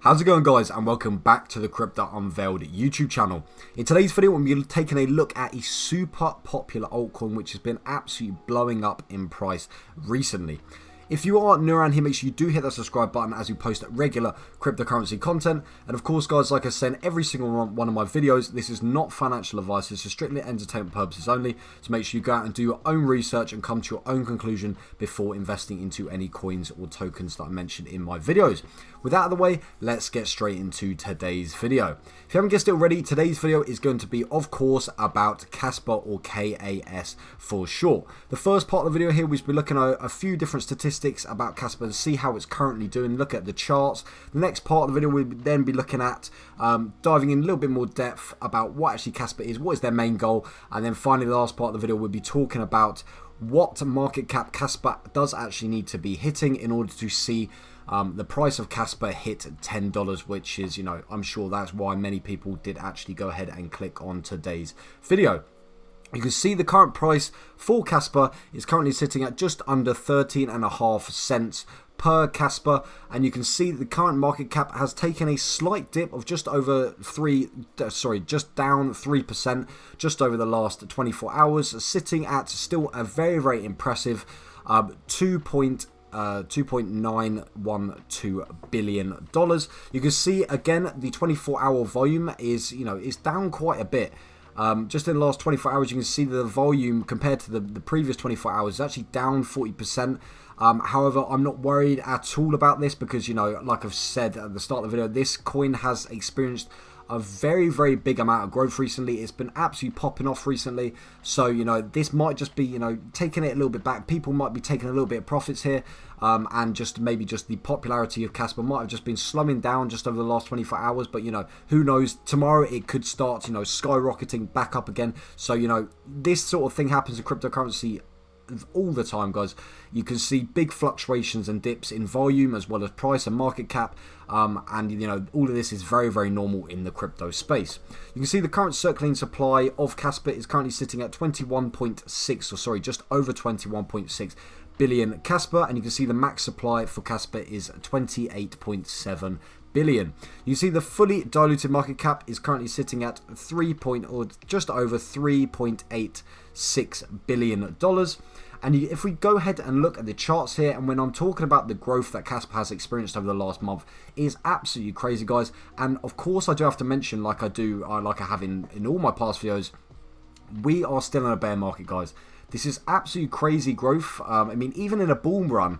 How's it going, guys, and welcome back to the Crypto Unveiled YouTube channel. In today's video, we're going to be taking a look at a super popular altcoin which has been absolutely blowing up in price recently. If you are new around here, make sure you do hit that subscribe button as we post regular cryptocurrency content. And of course, guys, like I said in every single one of my videos, this is not financial advice. This is strictly entertainment purposes only. So make sure you go out and do your own research and come to your own conclusion before investing into any coins or tokens that I mentioned in my videos. With that out of the way, let's get straight into today's video. If you haven't guessed it already, today's video is going to be, of course, about Kaspa, or KAS for short. The first part of the video here, we'll be looking at a few different statistics about Kaspa and see how it's currently doing, look at the charts. The next part of the video we'll then be looking at diving in a little bit more depth about what actually Kaspa is, what is their main goal, and then finally the last part of the video we'll be talking about what market cap Kaspa does actually need to be hitting in order to see the price of Kaspa hit $10, which is, I'm sure that's why many people did actually go ahead and click on today's video. You can see the current price for Kaspa is currently sitting at just under 13.5 cents per Kaspa, and you can see the current market cap has taken a slight dip of just down 3% just over the last 24 hours, sitting at still a very impressive $2.912 billion. You can see again the 24-hour volume is down quite a bit. Just in the last 24 hours, you can see the volume compared to the previous 24 hours is actually down 40%. However, I'm not worried at all about this because, like I've said at the start of the video, this coin has experienced a very big amount of growth recently. It's been absolutely popping off recently. So, this might just be, taking it a little bit back. People might be taking a little bit of profits here. And maybe the popularity of Kaspa might have just been slowing down just over the last 24 hours. But, who knows? Tomorrow it could start, skyrocketing back up again. So, this sort of thing happens in cryptocurrency all the time, guys. You can see big fluctuations and dips in volume as well as price and market cap, and all of this is very normal in the crypto space. You can see the current circulating supply of Kaspa is currently sitting at 21.6, just over 21.6 billion Kaspa, and you can see the max supply for Kaspa is 28.7 billion. You see the fully diluted market cap is currently sitting at just over $3.86 billion. And if we go ahead and look at the charts here, and when I'm talking about the growth that Kaspa has experienced over the last month, is absolutely crazy, guys. And of course, I do have to mention, like I have in all my past videos, we are still in a bear market, guys. This is absolutely crazy growth. I mean, even in a bull run,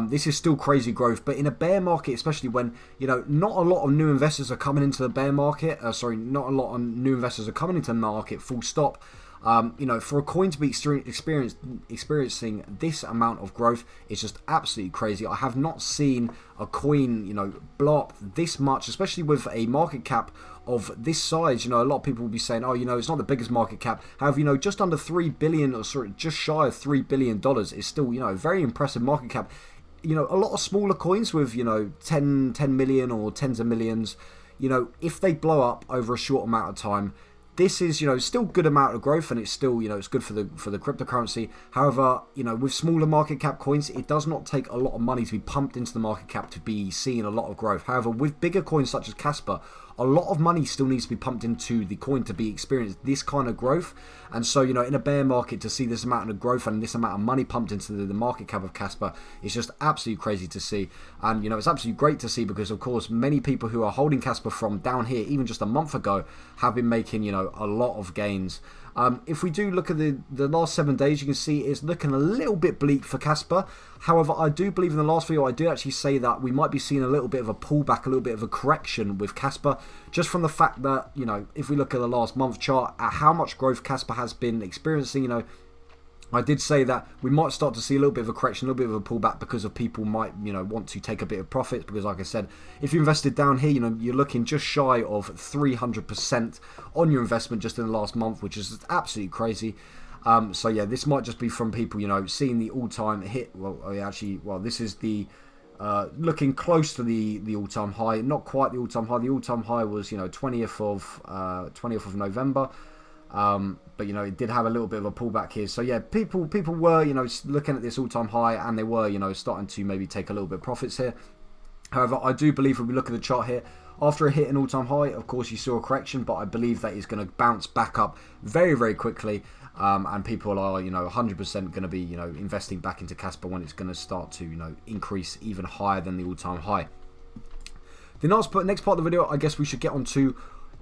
this is still crazy growth, but in a bear market, especially when, not a lot of new investors are coming into the bear market, not a lot of new investors are coming into the market, full stop. For a coin to be experiencing this amount of growth is just absolutely crazy. I have not seen a coin, blow up this much, especially with a market cap of this size. A lot of people will be saying, oh, it's not the biggest market cap. However, just under $3 billion, just shy of $3 billion is still, a very impressive market cap. A lot of smaller coins with, 10 million or tens of millions, if they blow up over a short amount of time, this is, still good amount of growth, and it's still, it's good for the cryptocurrency. However, with smaller market cap coins, it does not take a lot of money to be pumped into the market cap to be seeing a lot of growth. However, with bigger coins such as Kaspa, a lot of money still needs to be pumped into the coin to be experienced this kind of growth. And so, in a bear market, to see this amount of growth and this amount of money pumped into the market cap of Kaspa is just absolutely crazy to see. And, it's absolutely great to see because, of course, many people who are holding Kaspa from down here, even just a month ago, have been making, a lot of gains. If we do look at the last 7 days, you can see it's looking a little bit bleak for Kaspa. However, I do believe in the last video, I did actually say that we might be seeing a little bit of a pullback, a little bit of a correction with Kaspa, just from the fact that, if we look at the last month chart, at how much growth Kaspa has been experiencing, I did say that we might start to see a little bit of a correction, a little bit of a pullback because of people might, want to take a bit of profit. Because like I said, if you invested down here, you're looking just shy of 300% on your investment just in the last month, which is absolutely crazy. So yeah, this might just be from people, seeing the all-time hit. Well, this is the looking close to the all-time high, not quite the all-time high. The all-time high was 20th of November. But it did have a little bit of a pullback here. So yeah, people were looking at this all-time high, and they were starting to maybe take a little bit of profits here. However, I do believe when we look at the chart here, after it hit an all-time high, of course you saw a correction, but I believe that is going to bounce back up very, very quickly, and people are, 100% going to be, investing back into Kaspa when it's going to start to, increase even higher than the all-time high. The next part of the video, I guess we should get on to,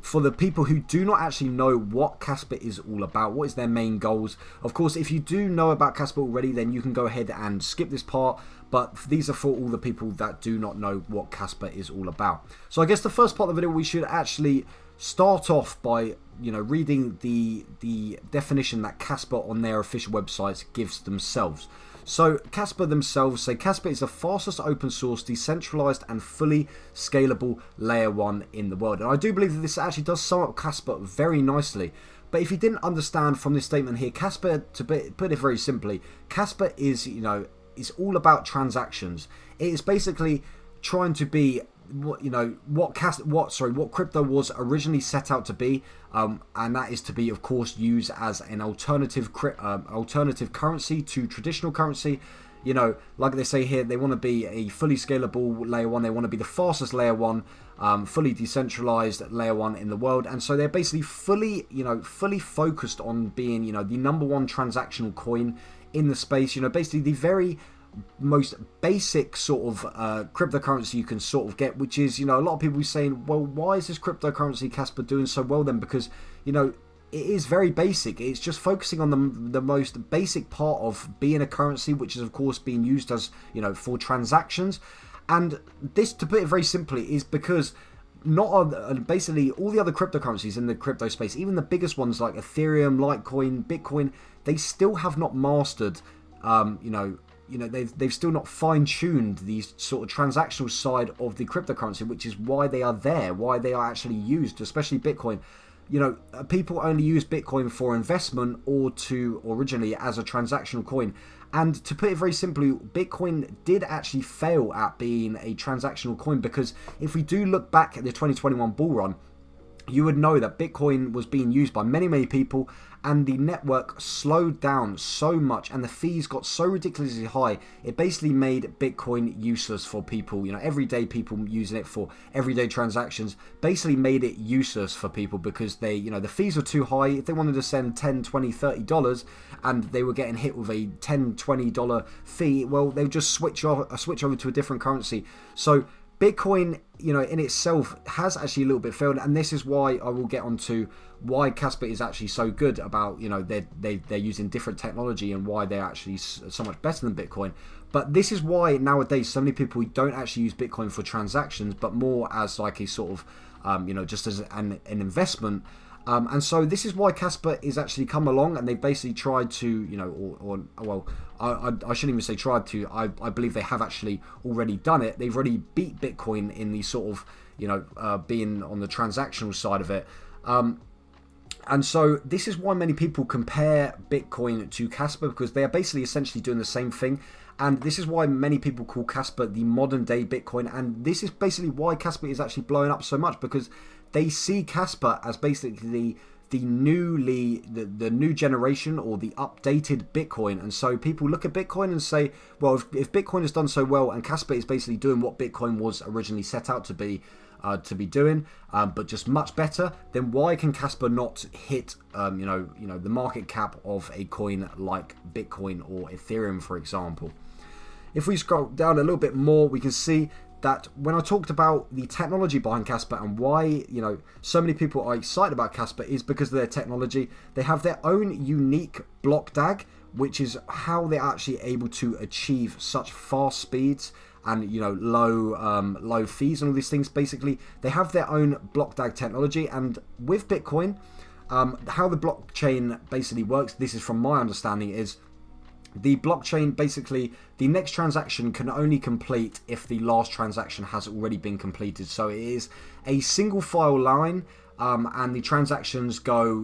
for the people who do not actually know what Kaspa is all about, what is their main goals. Of course, if you do know about Kaspa already, then you can go ahead and skip this part, but these are for all the people that do not know what Kaspa is all about. So I guess the first part of the video, we should actually start off by reading the definition that Kaspa on their official websites gives themselves. So Kaspa themselves say Kaspa is the fastest open source, decentralized and fully scalable layer 1 in the world. And I do believe that this actually does sum up Kaspa very nicely. But if you didn't understand from this statement here, Kaspa, to put it very simply, Kaspa is, is all about transactions. It is basically trying to be what crypto was originally set out to be, and that is to be, of course, used as an alternative currency to traditional currency. Like they say here, they want to be a fully scalable layer 1. They want to be the fastest layer 1, fully decentralized layer 1 in the world, and so they're basically fully focused on being, the #1 transactional coin in the space. Basically the very most basic sort of cryptocurrency you can sort of get, which is, a lot of people saying, well, why is this cryptocurrency Kaspa doing so well then? Because, it is very basic. It's just focusing on the most basic part of being a currency, which is of course being used as, for transactions. And this, to put it very simply, is because basically all the other cryptocurrencies in the crypto space, even the biggest ones like Ethereum, Litecoin, Bitcoin, they still have not mastered, they've still not fine-tuned the sort of transactional side of the cryptocurrency, which is why they are there, why they are actually used, especially Bitcoin. People only use Bitcoin for investment or originally as a transactional coin. And to put it very simply, Bitcoin did actually fail at being a transactional coin, because if we do look back at the 2021 bull run, you would know that Bitcoin was being used by many, many people, and the network slowed down so much and the fees got so ridiculously high, it basically made Bitcoin useless for people. Everyday people using it for everyday transactions basically made it useless for people, because they, the fees were too high. If they wanted to send $10, $20, $30 and they were getting hit with a $10, $20 fee, well, they would just switch over to a different currency. So Bitcoin, in itself has actually a little bit failed, and this is why I will get onto why Kaspa is actually so good about, they're using different technology and why they're actually so much better than Bitcoin. But this is why nowadays so many people don't actually use Bitcoin for transactions, but more as like a sort of, just as an investment. And so this is why Kaspa is actually come along, and they basically tried to, I shouldn't even say tried to, I believe they have actually already done it. They've already beat Bitcoin in the sort of, being on the transactional side of it. And so this is why many people compare Bitcoin to Kaspa, because they are basically essentially doing the same thing. And this is why many people call Kaspa the modern day Bitcoin. And this is basically why Kaspa is actually blowing up so much, because they see Kaspa as basically the new generation, or the updated Bitcoin. And so people look at Bitcoin and say, well, if Bitcoin has done so well and Kaspa is basically doing what Bitcoin was originally set out to be doing, but just much better, then why can Kaspa not hit the market cap of a coin like Bitcoin or Ethereum, for example? If we scroll down a little bit more, we can see that when I talked about the technology behind Kaspa and why so many people are excited about Kaspa, is because of their technology. They have their own unique block DAG, which is how they're actually able to achieve such fast speeds and low fees and all these things. Basically, they have their own block DAG technology. And with Bitcoin, how the blockchain basically works, this is from my understanding, is the blockchain, basically the next transaction can only complete if the last transaction has already been completed. So it is a single file line, and the transactions go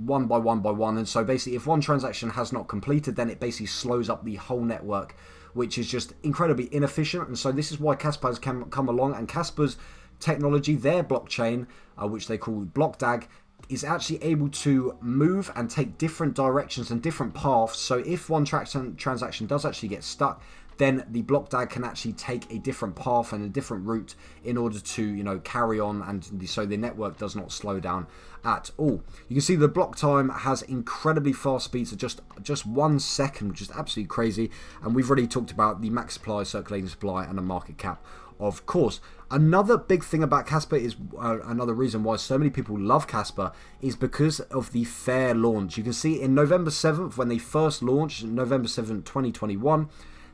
one by one. And so basically if one transaction has not completed, then it basically slows up the whole network, which is just incredibly inefficient. And so this is why Kaspa has come along, and Kaspa's technology, their blockchain, which they call BlockDAG, is actually able to move and take different directions and different paths. So if one transaction does actually get stuck, then the block DAG can actually take a different path and a different route in order to, you know, carry on, and so the network does not slow down at all. You can see the block time has incredibly fast speeds of just 1 second, which is absolutely crazy. And we've already talked about the max supply, circulating supply, and the market cap, of course. Another big thing about Kaspa is another reason why so many people love Kaspa is because of the fair launch. You can see in November 7th, when they first launched, November 7th, 2021,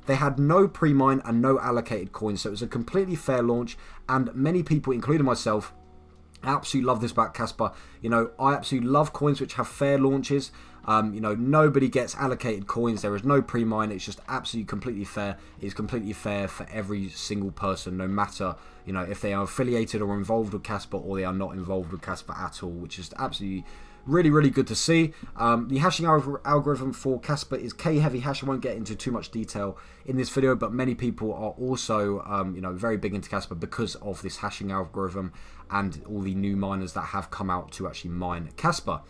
they had no pre-mine and no allocated coins. So it was a completely fair launch, and many people, including myself, absolutely love this about Kaspa. You know, I absolutely love coins which have fair launches. You know, nobody gets allocated coins. There is no pre-mine. It's just absolutely completely fair. It's completely fair for every single person, no matter, you know, if they are affiliated or involved with Kaspa or they are not involved with Kaspa at all, which is absolutely really good to see. The hashing algorithm for Kaspa is K-heavy hash. I won't get into too much detail in this video, but many people are also, you know, very big into Kaspa because of this hashing algorithm and all the new miners that have come out to actually mine Kaspa.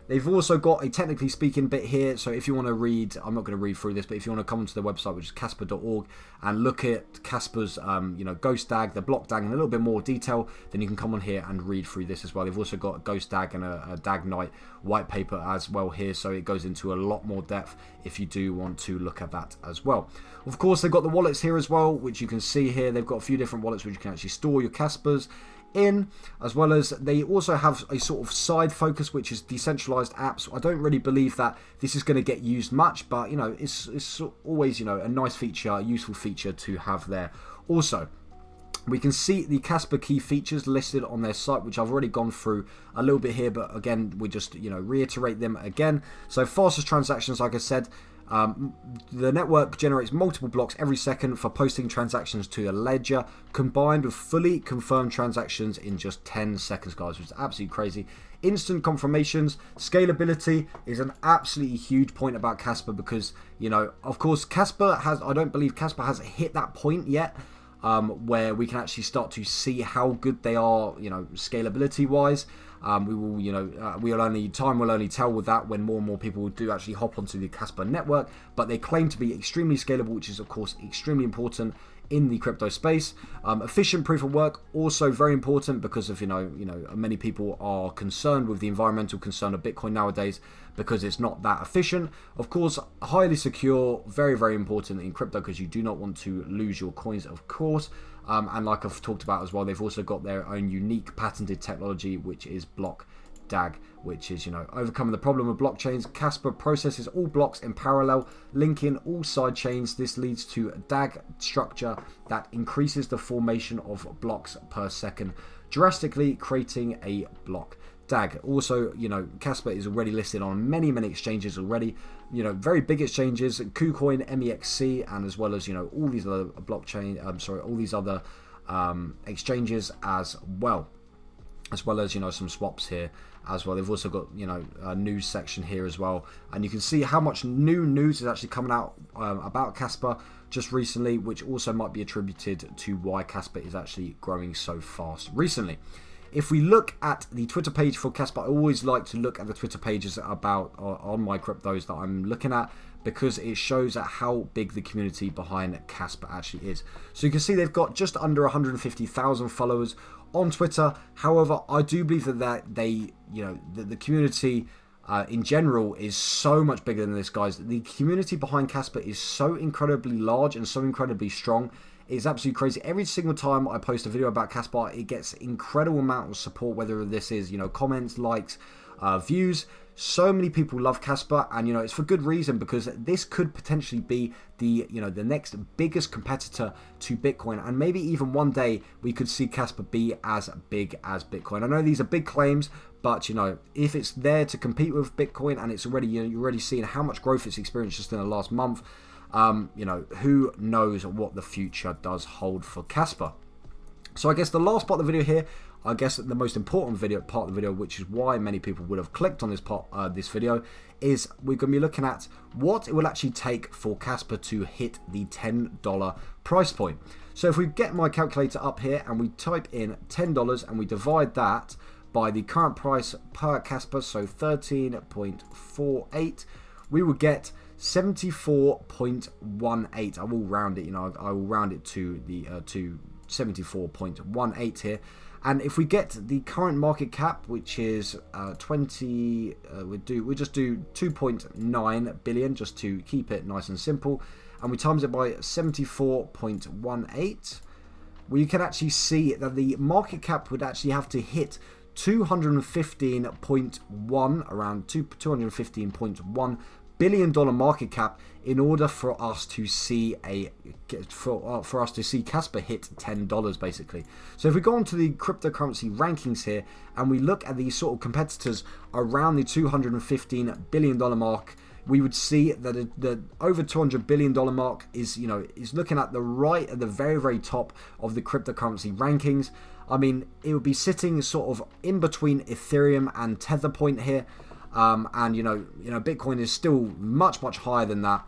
They've also got a technically speaking bit here, so if you want to read, I'm not going to read through this, but if you want to come onto the website, which is kaspa.org, and look at Kaspa's, you know, Ghost DAG, the block DAG in a little bit more detail, then you can come on here and read through this as well. They've also got a Ghost DAG and a DAG Night white paper as well here, so it goes into a lot more depth if you do want to look at that as well. Of course, they've got the wallets here as well, which you can see here. They've got a few different wallets which you can actually store your Kaspas in, as well as they also have a sort of side focus, which is decentralized apps. I don't really believe that this is going to get used much, but you know, it's always, you know, a nice feature, a useful feature to have there. Also, we can see the Kaspa key features listed on their site, which I've already gone through a little bit here, but again, we just, you know, reiterate them again. So fastest transactions, like I said, the network generates multiple blocks every second for posting transactions to a ledger, combined with fully confirmed transactions in just 10 seconds, guys, which is absolutely crazy. Instant confirmations. Scalability is an absolutely huge point about Kaspa because, you know, of course, Kaspa has, I don't believe Kaspa has hit that point yet, where we can actually start to see how good they are, you know, scalability wise. We will, you know, time will only tell with that when more and more people do actually hop onto the Kaspa network. But they claim to be extremely scalable, which is of course extremely important in the crypto space. Efficient proof of work, also very important because of, you know, many people are concerned with the environmental concern of Bitcoin nowadays because it's not that efficient. Of course, highly secure, very important in crypto because you do not want to lose your coins, of course. And like I've talked about as well, they've also got their own unique patented technology, which is block DAG, which is, you know, overcoming the problem of blockchains. Kaspa processes all blocks in parallel, linking all side chains. This leads to a DAG structure that increases the formation of blocks per second, drastically creating a block DAG. Also, you know, Kaspa is already listed on many exchanges already, you know, very big exchanges, KuCoin, MEXC, and as well as, you know, all these other all these other exchanges as well as, you know, some swaps here as well. They've also got, you know, a news section here as well, and you can see how much new news is actually coming out about Kaspa just recently, which also might be attributed to why Kaspa is actually growing so fast recently. If we look at the Twitter page for Kaspa, I always like to look at the Twitter pages about on my cryptos that I'm looking at, because it shows at how big the community behind Kaspa actually is. So you can see they've got just under 150,000 followers on Twitter. However, I do believe that they, you know, the community in general is so much bigger than this, guys. The community behind Kaspa is so incredibly large and so incredibly strong. It's absolutely crazy. Every single time I post a video about Kaspa, it gets incredible amount of support, whether this is, you know, comments, likes, views. So many people love Kaspa, and, you know, it's for good reason, because this could potentially be the, you know, the next biggest competitor to Bitcoin, and maybe even one day we could see Kaspa be as big as Bitcoin. I know these are big claims, but, you know, if it's there to compete with Bitcoin, and it's already, you know, you're already seeing how much growth it's experienced just in the last month, you know, who knows what the future does hold for Kaspa. So I guess the last part of the video here, I guess the most important part of the video, which is why many people would have clicked on this video, is we're going to be looking at what it will actually take for Kaspa to hit the $10 price point. So if we get my calculator up here and we type in $10 and we divide that by the current price per Kaspa, so 13.48, we would get 74.18. I will round it, I will round it to the to 74.18 here. And if we get the current market cap, which is 20, we'll just do 2.9 billion just to keep it nice and simple, and we times it by 74.18. we can actually see that the market cap would actually have to hit 215.1, around $215.1 billion market cap in order for us to see for us to see Kaspa hit $10 basically. So if we go on to the cryptocurrency rankings here and we look at these sort of competitors around the $215 billion mark, we would see that the over $200 billion mark is, is looking at the very top of the cryptocurrency rankings. I mean, it would be sitting sort of in between Ethereum and Tether point here. And Bitcoin is still much higher than that.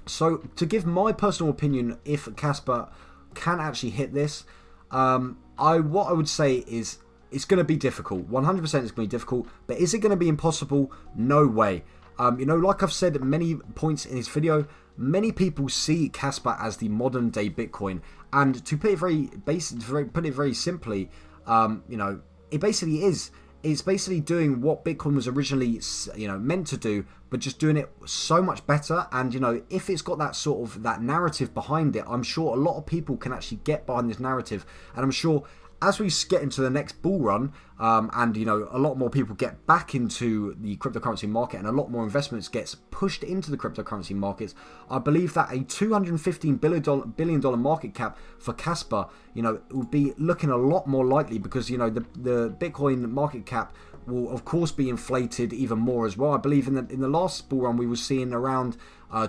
So to give my personal opinion, if Kaspa can actually hit this, what I would say is it's going to be difficult. 100% it's going to be difficult. But is it going to be impossible? No way. Like I've said at many points in this video, many people see Kaspa as the modern day Bitcoin, and to put it very simply, it basically is. It's basically doing what Bitcoin was originally, meant to do, but just doing it so much better. And, if it's got that sort of that narrative behind it, I'm sure a lot of people can actually get behind this narrative. And I'm sure as we get into the next bull run, and, a lot more people get back into the cryptocurrency market and a lot more investments gets pushed into the cryptocurrency markets, I believe that a $215 billion market cap for Kaspa, would be looking a lot more likely, because, the Bitcoin market cap will of course be inflated even more as well. I believe in the last bull run we were seeing around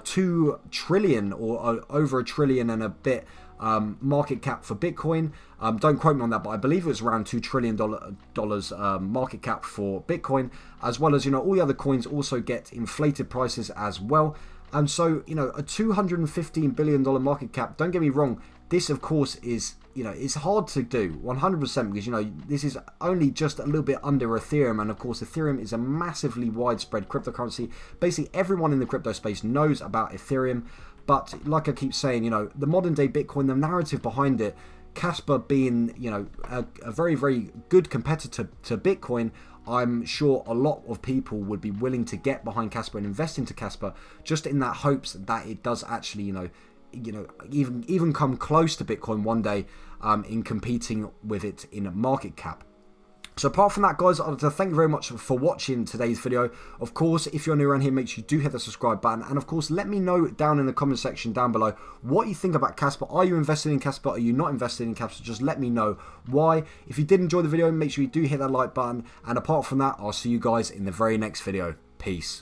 2 trillion or over a trillion and a bit market cap for Bitcoin. Don't quote me on that, but I believe it was around $2 trillion market cap for Bitcoin, as well as all the other coins also get inflated prices as well. And so a $215 billion market cap, don't get me wrong, this of course is it's hard to do 100%, because this is only just a little bit under Ethereum, and of course Ethereum is a massively widespread cryptocurrency. Basically everyone in the crypto space knows about Ethereum. But like I keep saying, the modern day Bitcoin, the narrative behind it, Kaspa being, a very good competitor to Bitcoin, I'm sure a lot of people would be willing to get behind Kaspa and invest into Kaspa, just in that hopes that it does actually, even come close to Bitcoin one day, in competing with it in market cap. So apart from that, guys, I'd like to thank you very much for watching today's video. Of course, if you're new around here, make sure you do hit the subscribe button. And of course, let me know down in the comment section down below what you think about Kaspa. Are you invested in Kaspa? Are you not invested in Kaspa? Just let me know why. If you did enjoy the video, make sure you do hit that like button. And apart from that, I'll see you guys in the very next video. Peace.